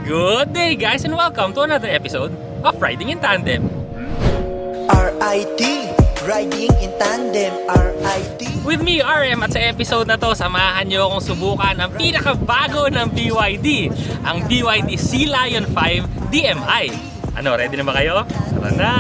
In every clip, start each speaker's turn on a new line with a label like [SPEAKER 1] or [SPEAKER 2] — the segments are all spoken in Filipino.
[SPEAKER 1] Good day guys and welcome to another episode of Riding in Tandem.
[SPEAKER 2] RIT, Riding in Tandem, RIT.
[SPEAKER 1] With me, RM, at sa episode na to, samahan nyo akong subukan ang pinakabago ng BYD, ang BYD Sea Lion 5 DMI. Ano, ready na ba kayo? Tara na!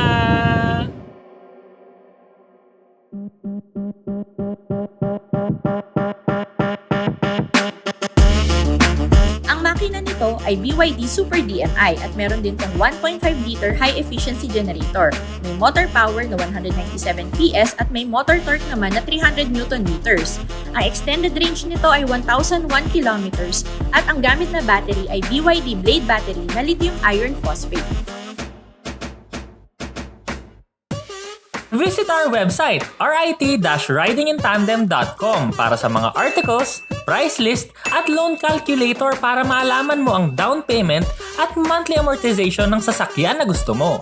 [SPEAKER 3] Ang makina nito ay BYD Super DMI at meron din tong 1.5 liter high-efficiency generator. May motor power na 197 PS at may motor torque naman na 300 Nm. Ang extended range nito ay 1,001 km at ang gamit na battery ay BYD Blade battery na lithium iron phosphate.
[SPEAKER 1] Visit our website, rit-ridingintandem.com para sa mga articles, price list, at loan calculator para malaman mo ang down payment at monthly amortization ng sasakyan na gusto mo.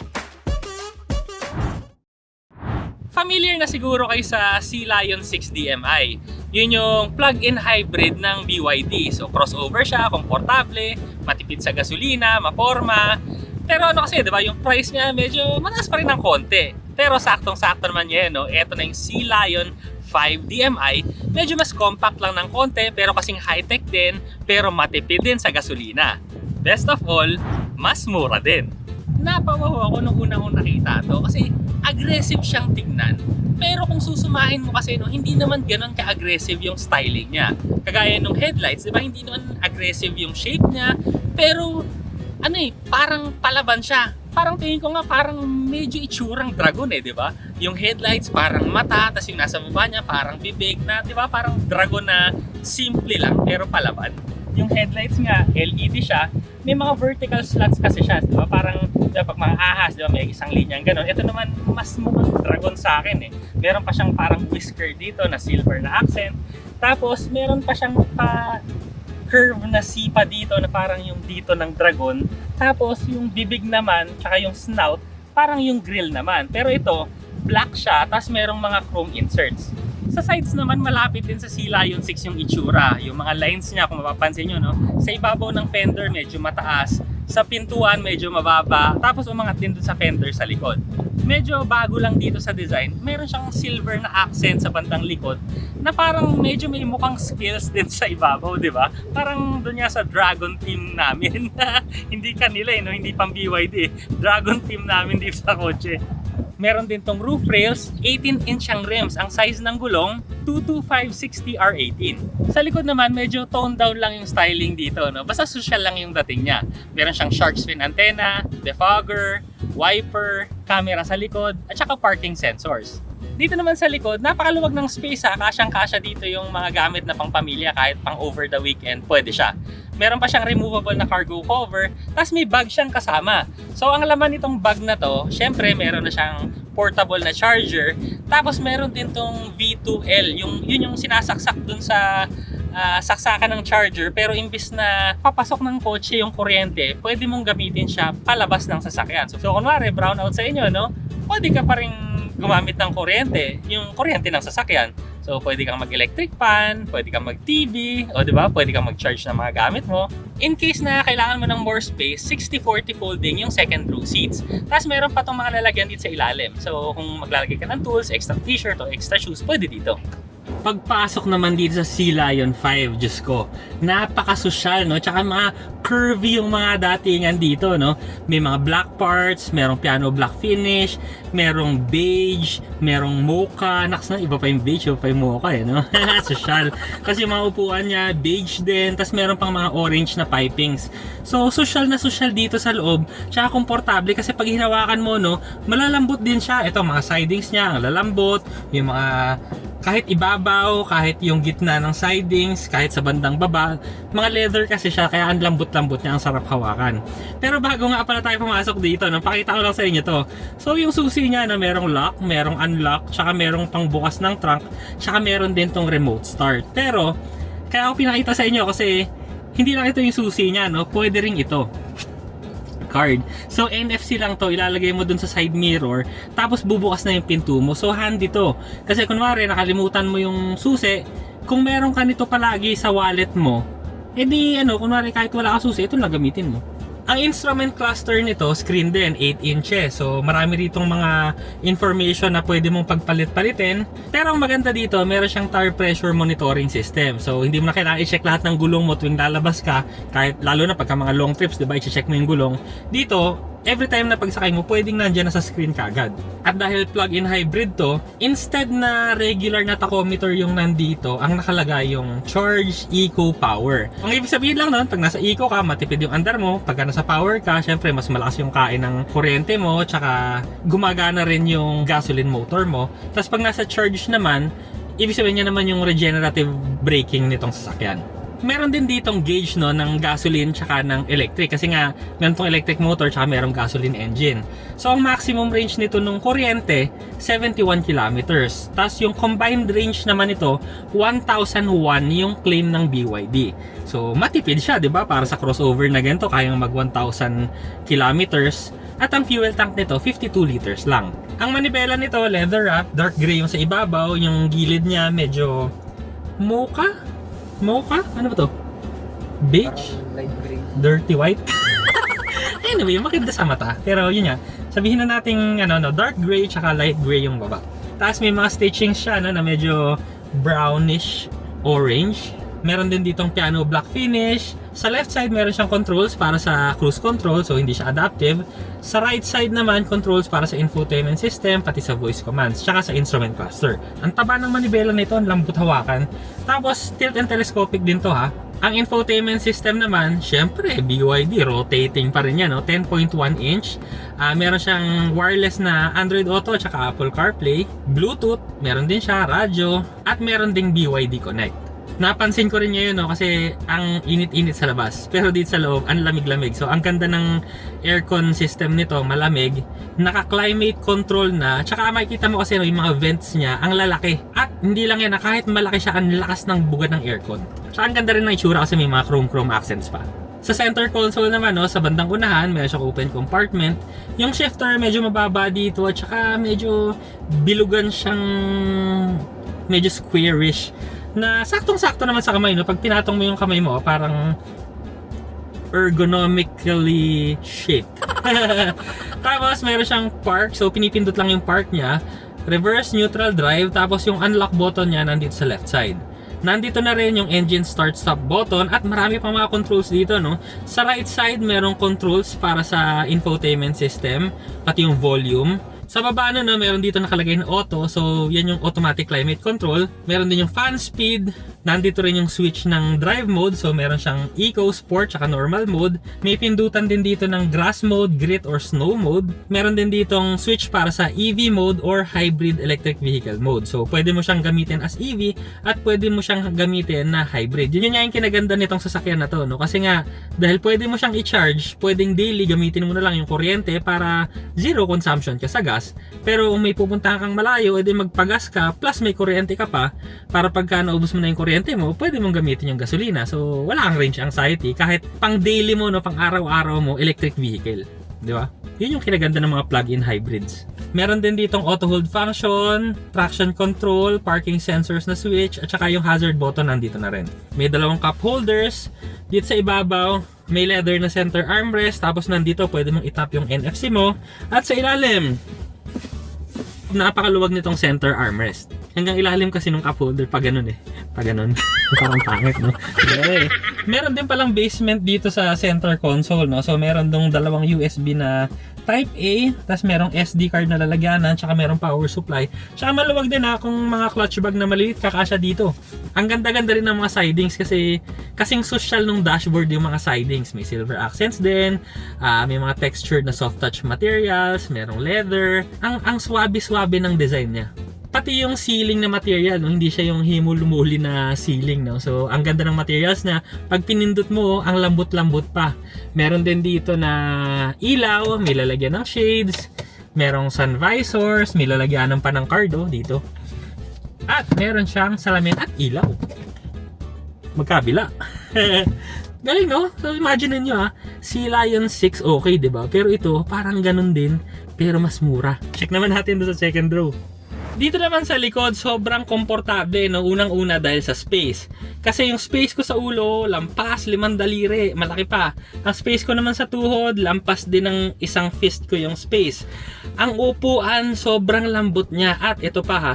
[SPEAKER 1] Familiar na siguro kayo sa Sea Lion 6 DMI. Yun yung plug-in hybrid ng BYD. So crossover siya, komportable, matipid sa gasolina, maporma. Pero ano kasi, di ba, yung price niya medyo mataas pa rin ng konti. Pero saktong-sakto naman yan, no? Ito na yung Sea Lion 5 DMI. Medyo mas compact lang ng konti, pero kasing high-tech din, pero matipid din sa gasolina. Best of all, mas mura din. Napawaw ako nung unang nakita to kasi aggressive siyang tignan. Pero kung susumahin mo kasi, no, hindi naman ganun ka-aggressive yung styling niya. Kagaya nung headlights, di ba, hindi naman aggressive yung shape niya. Pero parang palaban siya. Parang tingin ko nga parang medyo itsurang dragon di ba? Yung headlights parang mata, tas yung nasa baba niya parang bibig na, di ba? Parang dragon na simple lang pero palaban. Yung headlights nga, LED siya. May mga vertical slots kasi siya, di ba? Parang pag mga ahas, di ba? May isang linyang gano'n. Ito naman mas mukhang dragon sa akin Meron pa siyang parang whisker dito na silver na accent. Tapos meron pa siyang curve na sipa dito na parang yung dito ng dragon. Tapos yung bibig naman, tsaka yung snout, parang yung grill naman. Pero ito, black siya, tapos merong mga chrome inserts. Sa sides naman, malapit din sa Sea Lion 6 yung itsura. Yung mga lines niya, kung mapapansin nyo, no? Sa ibabaw ng fender, medyo mataas. Sa pintuan, medyo mababa. Tapos umangat din dun sa fender sa likod. Medyo bago lang dito sa design. Meron siyang silver na accent sa bandang likod na parang medyo may mukhang skills din sa ibabaw, di ba? Parang doon nga sa Dragon team namin. Hindi kanila no? Hindi pang BYD. Dragon team namin dito sa kotse. Meron din tong roof rails, 18-inch ang rims. Ang size ng gulong, 225/60 R18. Sa likod naman, medyo toned down lang yung styling dito, no? Basta social lang yung dating niya. Meron siyang shark fin antenna, defogger, wiper, camera sa likod, at saka parking sensors. Dito naman sa likod, napakaluwag ng space kasyang-kasya dito yung mga gamit na pang pamilya kahit pang over the weekend, pwede siya. Meron pa siyang removable na cargo cover, tapos may bag siyang kasama. So ang laman nitong bag na to, syempre meron na siyang portable na charger, tapos meron din tong V2L, yun yung sinasaksak dun sa saksakan ng charger, pero imbis na papasok ng kotse yung kuryente, pwede mong gamitin siya palabas ng sasakyan. So kunwari, brownout sa inyo, no? Pwede ka pa rin gumamit ng kuryente, yung kuryente ng sasakyan. So pwede kang mag-electric fan, pwede kang mag-TV, o diba? Pwede kang mag-charge ng mga gamit mo. In case na kailangan mo ng more space, 60/40 folding yung second row seats. Tapos meron pa itong mga lalagyan dito sa ilalim. So kung maglalagay ka ng tools, extra t-shirt o extra shoes, pwede dito. Pagpasok naman dito sa Sea Lion 5, Diyos ko, napaka-social, no? Tsaka mga curvy yung mga datingan dito, no? May mga black parts, merong piano black finish, merong beige, merong mocha. Naks na, iba pa yung beige, iba pa yung mocha, no? Social. Kasi yung mga upuan niya, beige din, tas meron pang mga orange na pipings. So, social na social dito sa loob, tsaka komportable kasi pag hinawakan mo, no, malalambot din siya. Ito, mga sidings niya, ang lalambot, yung mga kahit ibabaw, kahit yung gitna ng sidings, kahit sa bandang baba, mga leather kasi siya, kaya ang lambot-lambot niya, ang sarap hawakan. Pero bago nga pala tayo pumasok dito, pakita ko lang sa inyo to. So yung susi niya na merong lock, merong unlock, tsaka merong pangbukas ng trunk, tsaka meron din tong remote start. Pero, kaya ako pinakita sa inyo kasi hindi lang ito yung susi niya, no? Pwede rin ito. Card. So NFC lang to, ilalagay mo dun sa side mirror, tapos bubukas na yung pinto mo. So handy to. Kasi kunwari nakalimutan mo yung susi, kung meron ka nito palagi sa wallet mo, edi kunwari kahit wala ka susi, ito lang gamitin mo. Ang instrument cluster nito, screen din, 8 inches. So marami ritong mga information na pwede mong pagpalit-palitin. Pero ang maganda dito, meron siyang tire pressure monitoring system. So hindi mo na kailangan i-check lahat ng gulong mo tuwing lalabas ka. Kahit lalo na pagka mga long trips, diba, i-check mo yung gulong. Dito, every time na pagsakay mo, pwedeng nandyan na sa screen kagad. At dahil plug-in hybrid to, instead na regular na tachometer yung nandito, ang nakalagay yung Charge Eco Power. Ang ibig sabihin lang nun, pag nasa eco ka, matipid yung andar mo. Pagka nasa power ka, syempre mas malakas yung kain ng kuryente mo, tsaka gumagana rin yung gasoline motor mo. Tapos pag nasa charge naman, ibig sabihin niya naman yung regenerative braking nitong sasakyan. Meron din ditong gauge no ng gasoline tsaka ng electric kasi nga meron tong electric motor tsaka merong gasoline engine. So ang maximum range nito nung kuryente 71 kilometers. Tapos yung combined range naman ito 1,001 yung claim ng BYD. So matipid siya, 'di ba? Para sa crossover na ganito kayang mag 1,000 kilometers. At ang fuel tank nito 52 liters lang. Ang manibela nito leather wrap, dark gray yung sa ibabaw, yung gilid niya medyo mocha. Ano ba to? Beige?
[SPEAKER 4] Light gray.
[SPEAKER 1] Dirty white? Anyway, maganda sa mata. Pero yun nga, sabihin na natin dark gray tsaka light gray yung baba. Tapos may mga stitchings siya na medyo brownish orange. Meron din ditong piano black finish. Sa left side meron siyang controls para sa cruise control, so hindi siya adaptive. Sa right side naman controls para sa infotainment system, pati sa voice commands, tsaka sa instrument cluster. Ang taba ng manibela nito, ang lambot hawakan. Tapos tilt and telescopic din to ha. Ang infotainment system naman, syempre BYD, rotating pa rin yan, no? 10.1 inch. Meron siyang wireless na Android Auto tsaka Apple CarPlay, Bluetooth, meron din siya, radyo, at meron ding BYD Connect. Napansin ko rin ngayon kasi ang init-init sa labas. Pero dito sa loob, ang lamig-lamig. So ang ganda ng aircon system nito, malamig. Naka-climate control na. Tsaka makikita mo kasi yung mga vents niya, ang lalaki. At hindi lang yan, kahit malaki siya, ang lakas ng buga ng aircon. Tsaka ang ganda rin ng itsura kasi may mga chrome accents pa. Sa center console naman, sa bandang unahan, meron siyang open compartment. Yung shifter medyo mababa dito at tsaka medyo bilugan siyang medyo squarish. Na saktong-sakto naman sa kamay, no? Pag pinatong mo yung kamay mo, parang ergonomically shaped. Tapos meron siyang park, so pinipindot lang yung park niya. Reverse neutral drive, tapos yung unlock button niya nandito sa left side. Nandito na rin yung engine start-stop button at marami pang mga controls dito, no? Sa right side, merong controls para sa infotainment system, pati yung volume. Sa baba meron dito nakalagay na auto, so yan yung automatic climate control. Meron din yung fan speed, nandito rin yung switch ng drive mode, so meron siyang eco, sport, saka normal mode. May pindutan din dito ng grass mode, grit, or snow mode. Meron din ditong switch para sa EV mode or hybrid electric vehicle mode. So pwede mo siyang gamitin as EV at pwede mo siyang gamitin na hybrid. Yun yung kinaganda nitong sasakyan na to, no? Kasi nga, dahil pwede mo siyang i-charge, pwedeng daily gamitin mo na lang yung kuryente para zero consumption ka sa gas. Pero kung may pupuntahan kang malayo, edi magpagas ka, plus may kuryente ka pa, para pagka naubos mo na yung kuryente mo, pwede mong gamitin yung gasolina. So wala kang range anxiety kahit pang daily mo, no, pang araw-araw mo, electric vehicle. Di ba? Yun yung kinaganda ng mga plug-in hybrids. Meron din ditong auto hold function, traction control, parking sensors na switch, at saka yung hazard button nandito na rin. May dalawang cup holders. Dito sa ibabaw, may leather na center armrest, tapos nandito pwede mong itap yung NFC mo. At sa ilalim, napakaluwag nitong center armrest. Hanggang ilalim kasi nung cup holder, pa ganun eh. Pa ganun. Parang pangit, no? Okay. Meron din palang basement dito sa center console, no? So meron dong dalawang USB na Type A, tapos merong SD card na lalagyanan, tsaka merong power supply. Tsaka maluwag din kung mga clutch bag na maliit, kakasya dito. Ang ganda-ganda rin ng mga sidings kasi kasing social nung dashboard yung mga sidings. May silver accents din, may mga textured na soft touch materials, merong leather. Ang swabe-swabe ng design niya. Pati yung ceiling na material, no? Hindi siya yung himul-muli na ceiling, no? So ang ganda ng materials na pag pinindot mo, ang lambot-lambot pa. Meron din dito na ilaw, may lalagyan ng shades, merong sun visors, may lalagyan ng panang cardo dito. At meron siyang salamin at ilaw. Magkabila. Galing, no? So imagine niyo si Lion 6 okay, 'di ba? Pero ito parang ganun din, pero mas mura. Check naman natin doon sa second row. Dito naman sa likod, sobrang komportable, no? Unang-una dahil sa space. Kasi yung space ko sa ulo, lampas, 5 daliri, malaki pa. Ang space ko naman sa tuhod, lampas din ng isang fist ko yung space. Ang upuan, sobrang lambot niya. At ito pa ha,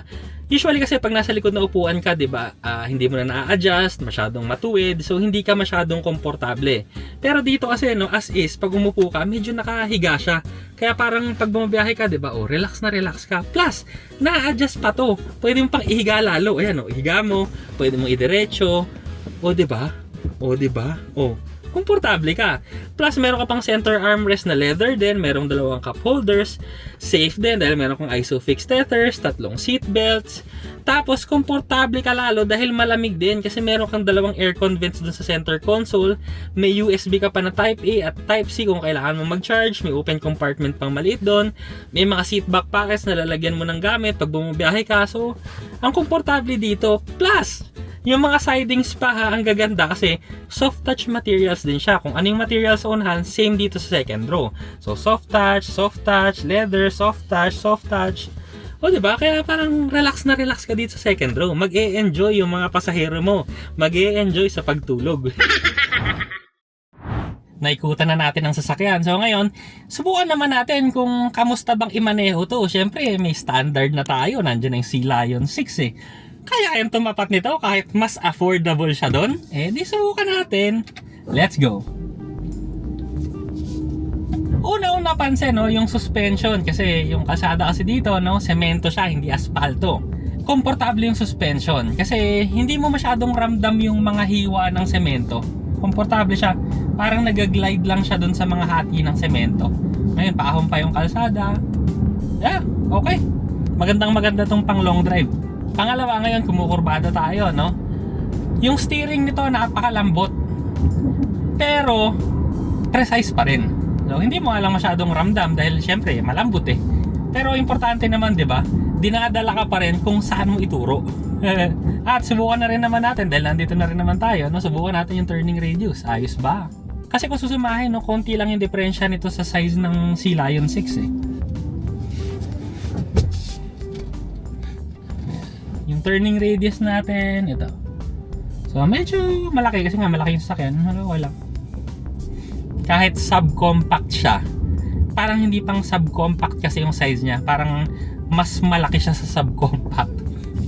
[SPEAKER 1] usually kasi pag nasa likod na upuan ka, 'di ba? Hindi mo na na-adjust, masyadong matuwid, so hindi ka masyadong komportable. Pero dito kasi no, as is, pag umupo ka, medyo nakahiga siya. Kaya parang pag bumabiyahe ka, 'di ba? Oh, relax na relax ka. Plus, na-adjust pa 'to. Pwede mo pang ihiga lalo. Ayan, oh, ihiga mo, pwede mong idiretso. O, 'di ba? O, 'di ba? Oh, komportable ka. Plus, meron ka pang center armrest na leather din, merong 2 cup holders, safe din dahil meron kang ISOFIX tethers, 3 seat belts. Tapos, komportable ka lalo dahil malamig din kasi meron kang 2 aircon vents dun sa center console. May USB ka pa na Type A at Type C kung kailangan mo mag-charge. May open compartment pang maliit doon. May mga seat back pockets na lalagyan mo ng gamit pag bumabiyahe ka. So, ang komportable dito. Plus, yung mga sidings pa ha, ang gaganda kasi soft touch materials din siya. Kung anong materials sa unahan, same dito sa second row. So soft touch, leather, soft touch. O diba? Kaya parang relax na relax ka dito sa second row. Mag-e-enjoy yung mga pasahero mo. Mag-e-enjoy sa pagtulog. Naikutan na natin ang sasakyan. So ngayon, subukan naman natin kung kamusta bang imaneho to. Siyempre, may standard na tayo. Nandiyan ang Sea Lion 6 eh. Kaya kayang tumapat nito kahit mas affordable siya doon? Eh, di subukan natin. Let's go! Una-una pansin, no, yung suspension. Kasi yung kalsada kasi dito, no, semento siya, hindi asfalto. Komportable yung suspension. Kasi hindi mo masyadong ramdam yung mga hiwa ng semento. Komportable siya. Parang nag-glide lang siya doon sa mga hati ng semento. Ngayon, paahon pa yung kalsada. Yeah, okay. Magandang-maganda tong pang long drive. Pangalawa, ngayon kumukurbada tayo, no? Yung steering nito napakalambot. Pero precise pa rin. So hindi mo lang masyadong ramdam dahil syempre malambot eh. Pero importante naman, 'di ba? Dinadala ka pa rin kung saan mo ituro. At subukan na rin naman natin dahil nandito na rin naman tayo, no? Subukan natin yung turning radius. Ayos ba? Kasi kung susumahin, no, konti lang yung diferensya nito sa size ng Sea Lion 6 eh. Yung turning radius natin, ito. So, medyo malaki kasi nga malaki yung sasakyan. Okay lang. Kahit subcompact siya, parang hindi pang subcompact kasi yung size niya. Parang mas malaki siya sa subcompact.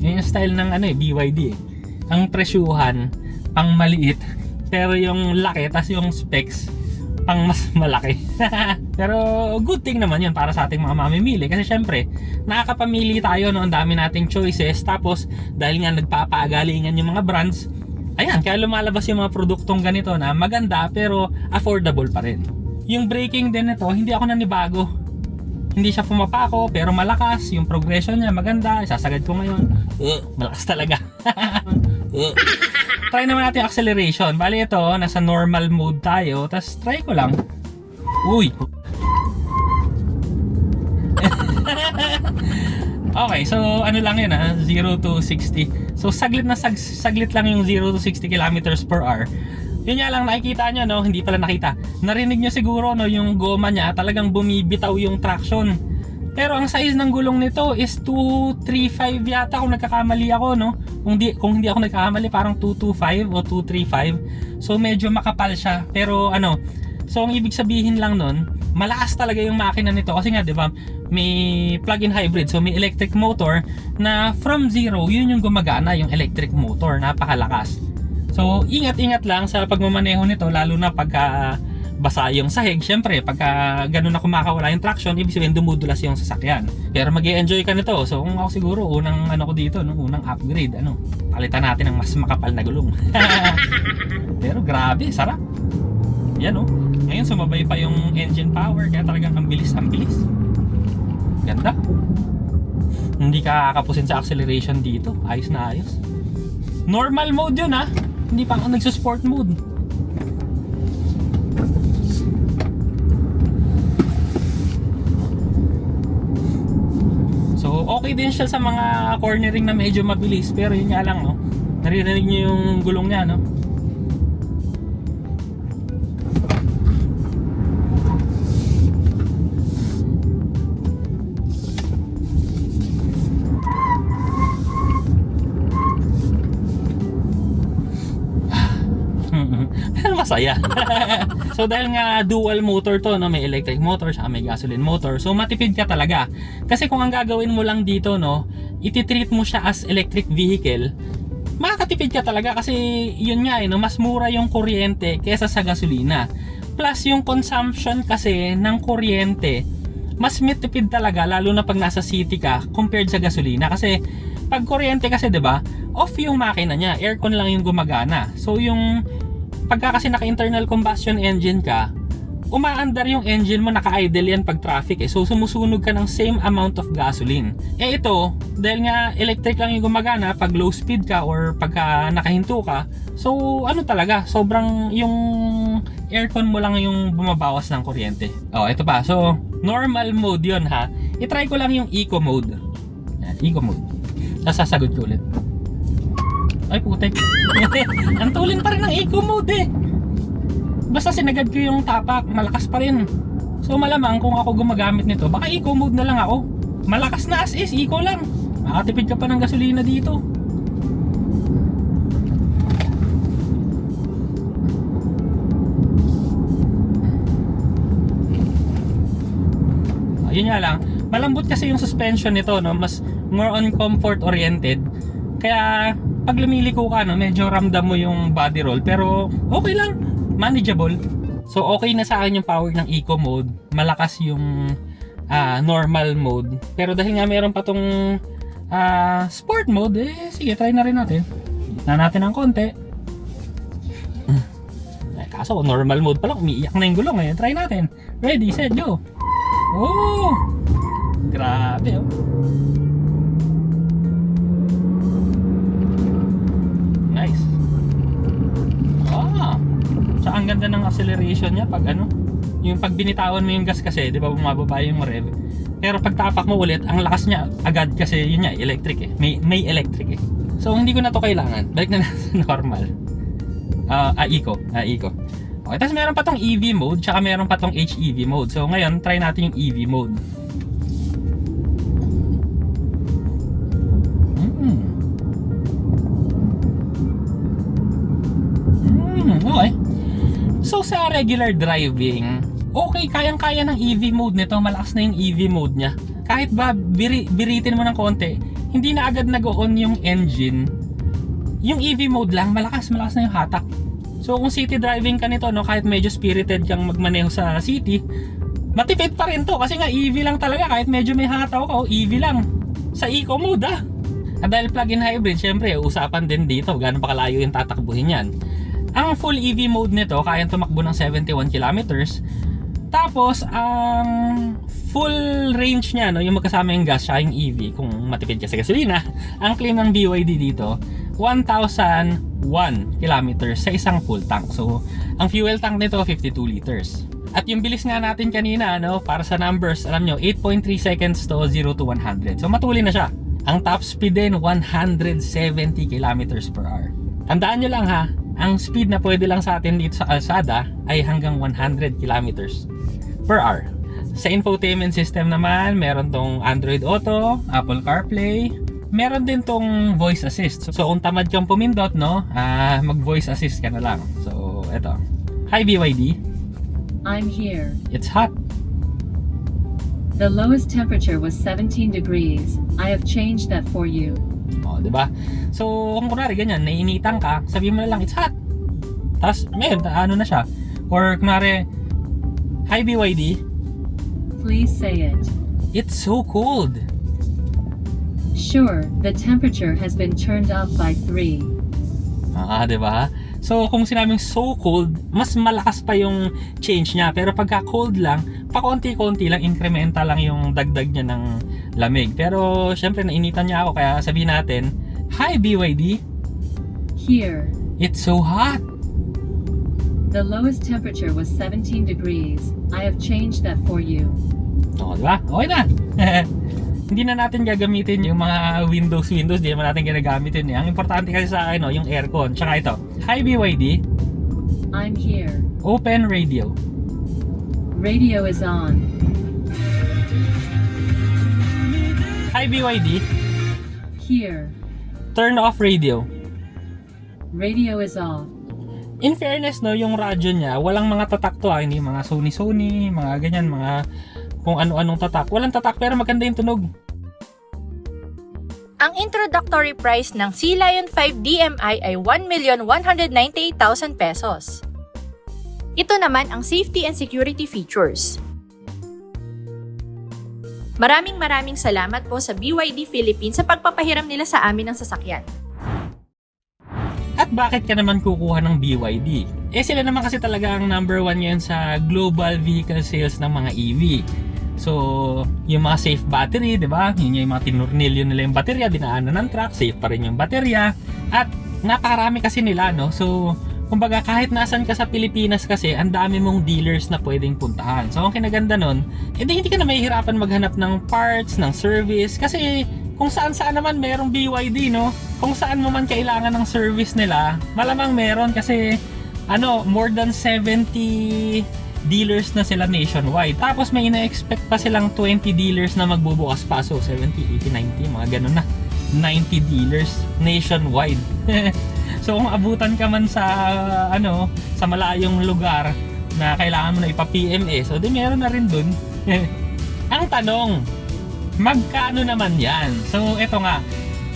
[SPEAKER 1] Yun yung style ng BYD eh. Ang presyuhan, pang maliit. Pero yung laki, tas yung specs, pang mas malaki. Pero good thing naman yun para sa ating mga mamimili. Kasi syempre, nakakapamili tayo, no? Ang dami nating choices. Tapos, dahil nga nagpapaagalingan yung mga brands, ayan, kaya lumalabas yung mga produktong ganito na maganda pero affordable pa rin. Yung braking din nito, hindi ako nanibago. Hindi siya pumapako pero malakas. Yung progression niya maganda. Isasagad ko ngayon. Malakas talaga. Try naman natin yung acceleration. Bali ito, nasa normal mode tayo. Tapos try ko lang. Uy! Okay, so ano lang yun 0 to 60. So saglit lang yung 0 to 60 kilometers per hour. Yun nga lang nakikita nyo, no? Hindi pala nakita. Narinig nyo siguro, no? Yung goma niya talagang bumibitaw yung traction. Pero ang size ng gulong nito is 235 yata kung nagkakamali ako, no? Kung hindi ako nagkakamali, parang 225 o 235. So medyo makapal siya. Pero ano, so ang ibig sabihin lang nun, malakas talaga yung makina nito kasi nga 'di ba, may plug-in hybrid. So may electric motor na from zero, yun yung gumagana, yung electric motor, napakalakas. So ingat-ingat lang sa pagmamaneho nito lalo na pagka basa yung sahig. Syempre, pagka ganun na kumakawala yung traction, ibig sabihin dumudulas yung sasakyan. Pero mag-e-enjoy ka nito. So kung ako siguro, unang ano ko dito, no? Unang upgrade, palitan natin ng mas makapal na gulong. Pero grabe, sarap. Yan oh. Ngayon sumabay pa yung engine power, kaya talagang ang bilis. Ganda. Hindi ka kakapusin sa acceleration dito. Ayos na ayos. Normal mode yun Hindi pa ako nagsusport mode. So okay din siya sa mga cornering na medyo mabilis. Pero yun nga lang, no? Naririnig niyo yung gulong niya, no?
[SPEAKER 4] saya. So dahil nga dual motor to, no, may electric motor siya, may gasoline motor, so matipid ka talaga. Kasi kung ang gagawin mo lang dito, no, ititreat mo siya as electric vehicle, makakatipid ka talaga kasi yun nga, no, mas mura yung kuryente kesa sa gasolina. Plus yung consumption kasi ng kuryente, mas matipid talaga lalo na pag nasa city ka compared sa gasolina. Kasi pag kuryente kasi, 'di ba, off yung makina niya, aircon lang yung gumagana. So yung pagka kasi naka-internal combustion engine ka, umaandar yung engine mo, naka-idle yan pag traffic eh. So sumusunog ka ng same amount of gasoline. Eh ito, dahil nga electric lang yung gumagana pag low speed ka or pagka nakahinto ka, so ano talaga, sobrang yung aircon mo lang yung bumabawas ng kuryente. Oh, ito pa. So normal mode yun ha. I-try ko lang yung eco mode. Yan, eco mode. Sasagot ko ulit. Ay putek. Ang tulin pa rin ng eco mode eh. Basta sinagad ko yung tapak, malakas pa rin. So malamang kung ako gumagamit nito, baka eco mode na lang ako. Malakas na as is, eco lang. Makatipid ka pa ng gasolina dito. Yun nga lang, malambot kasi yung suspension nito, no? Mas more on comfort oriented. Kaya pag lumiliko ka, no, medyo ramdam mo yung body roll, pero okay lang, manageable. So okay na sa akin yung power ng eco mode, malakas yung normal mode. Pero dahil nga meron pa tong sport mode, eh sige, try na rin natin. Na natin ng konti. Kaso normal mode pa lang, umiiyak na yung gulong eh. Try natin. Ready, set, go. Oh! Grabe oh. Nice. So ang ganda ng acceleration niya pag ano, yung pag binitawan mo yung gas kasi, 'di ba, bumababa yung rev. Pero pag tapak mo ulit, ang lakas niya agad kasi yun nga, electric eh. May electric eh. So hindi ko na to kailangan. Balik na sa normal. Eco. Okay, tapos meron pa tong EV mode, tsaka meron pa tong HEV mode. So ngayon, try natin yung EV mode. Okay. So sa regular driving, okay, kayang-kaya ng EV mode nito, malakas na yung EV mode niya. Kahit ba biritin mo ng konti, hindi na agad nag-on yung engine. Yung EV mode lang, malakas na yung hatak. So kung city driving ka nito, no, kahit medyo spirited kang magmaneho sa city, matipid pa rin to kasi nga EV lang talaga. Kahit medyo may hataw ka, EV lang sa eco mode ah. At dahil plug-in hybrid, syempre usapan din dito gaano pa kalayo yung tatakbuhin yan. Ang full EV mode nito, kayang tumakbo ng 71 kilometers. Tapos ang full range niya, no, yung magkasama yung gas siya yung EV, kung matipid ka sa gasolina, ang claim ng BYD dito 1,001 kilometers sa isang full tank. So ang fuel tank nito 52 liters. At yung bilis nga natin kanina, no, para sa numbers, alam nyo, 8.3 seconds to 0 to 100. So matuli na siya. Ang top speed din 170 kilometers per hour. Tandaan nyo lang ha, ang speed na pwede lang sa atin dito sa kalsada ay hanggang 100 kilometers per hour. Sa infotainment system naman, meron tong Android Auto, Apple CarPlay, meron din tong voice assist. So kung tamad kang pumindot, no, mag voice assist ka na lang. So eto. Hi BYD.
[SPEAKER 5] I'm here.
[SPEAKER 4] It's hot.
[SPEAKER 5] The lowest temperature was 17 degrees. I have changed that for you.
[SPEAKER 4] Oh, 'di ba? So kung kunwari ganyan, naiinitan ka, sabihin mo na lang it's hot. Tapos ngayon, ano na siya? Or kunwari, hi BYD.
[SPEAKER 5] Please say it.
[SPEAKER 4] It's so cold.
[SPEAKER 5] Sure, the temperature has been turned up by 3.
[SPEAKER 4] Diba? So kung sinabing so cold, mas malakas pa yung change niya. Pero pagka cold lang, pakonti-konti lang, incremental lang yung dagdag niya ng lamig. Pero syempre nainitan niya ako, kaya sabihin natin, hi BYD.
[SPEAKER 5] Here.
[SPEAKER 4] It's so hot.
[SPEAKER 5] The lowest temperature was 17 degrees. I have changed that for you.
[SPEAKER 4] Diba? Okay na. Hindi na natin gagamitin yung mga Windows, di naman natin ginagamitin eh. Ang importante kasi sa akin, yung aircon. Tsaka ito, hi BYD.
[SPEAKER 5] I'm here.
[SPEAKER 4] Open radio.
[SPEAKER 5] Radio is on.
[SPEAKER 4] Hi BYD.
[SPEAKER 5] Here.
[SPEAKER 4] Turn off radio.
[SPEAKER 5] Radio is off.
[SPEAKER 4] In fairness, no, yung radyo niya, walang mga tatak to, hindi mga Sony, mga ganyan, mga kung ano-anong tatak. Walang tatak pero maganda yung tunog.
[SPEAKER 3] Ang introductory price ng Sea Lion 5 DMI ay 1,198,000 pesos. Ito naman ang safety and security features. Maraming salamat po sa BYD Philippines sa pagpapahiram nila sa amin ng sasakyan.
[SPEAKER 4] At bakit ka naman kukuha ng BYD? Sila naman kasi talaga ang number 1 ngayon sa global vehicle sales ng mga EV. So, yung mga safe battery, di ba? Yun yung mga tinurnilyo nila yung baterya, dinaanan ng truck, safe pa rin yung baterya. At napakarami kasi nila, no? So, kumbaga kahit nasan ka sa Pilipinas kasi, ang dami mong dealers na pwedeng puntahan. So, ang kinaganda nun, hindi ka na mahihirapan maghanap ng parts, ng service, kasi kung saan naman merong BYD, no? Kung saan mo man kailangan ng service nila, malamang meron kasi more than 70 dealers na sila nationwide. Tapos may ina-expect pa silang 20 dealers na magbubukas pa. So 70, 80, 90, mga ganun na. 90 dealers nationwide. So kung abutan ka man sa sa malayong lugar na kailangan mo na ipa-PMA, so di meron na rin dun. Ang tanong, magkano naman yan? So eto nga,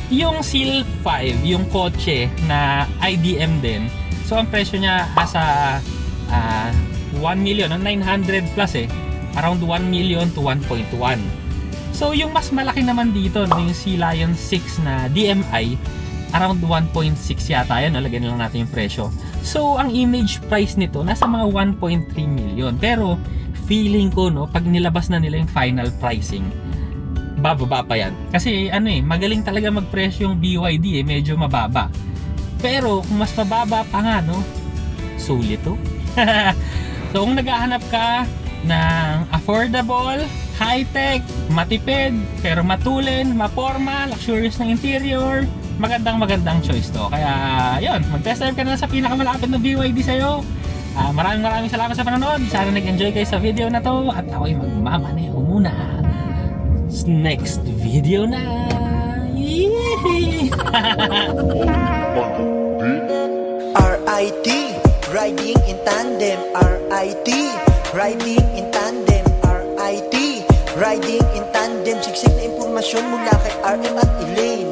[SPEAKER 4] yung Seal 5, yung kotse na IDM din, so ang presyo niya asa 1 million, 900 plus around 1 million to 1.1. So yung mas malaki naman dito, yung Sea Lion 6 na DMI, around 1.6 yata yan, lagyan lang natin yung presyo. So ang image price nito nasa mga 1.3 million, pero feeling ko pag nilabas na nila yung final pricing, bababa pa yan. Kasi magaling talaga magpresyo yung BYD, medyo mababa. Pero kung mas mababa pa nga, sulit to. So kung naghahanap ka ng affordable, high-tech, matipid, pero matulin, maporma, luxurious na interior, magandang choice to. Kaya yun, mag-test drive ka na sa pinakamalapit na BYD sa'yo. Maraming salamat sa panonood. Sana nag-enjoy kayo sa video na to. At ako'y magmamaneho muna. Next video na.
[SPEAKER 2] RIT, riding in tandem. RIT, riding in tandem. RIT, riding in tandem. Siksik na impormasyon mula kay RM at Elaine.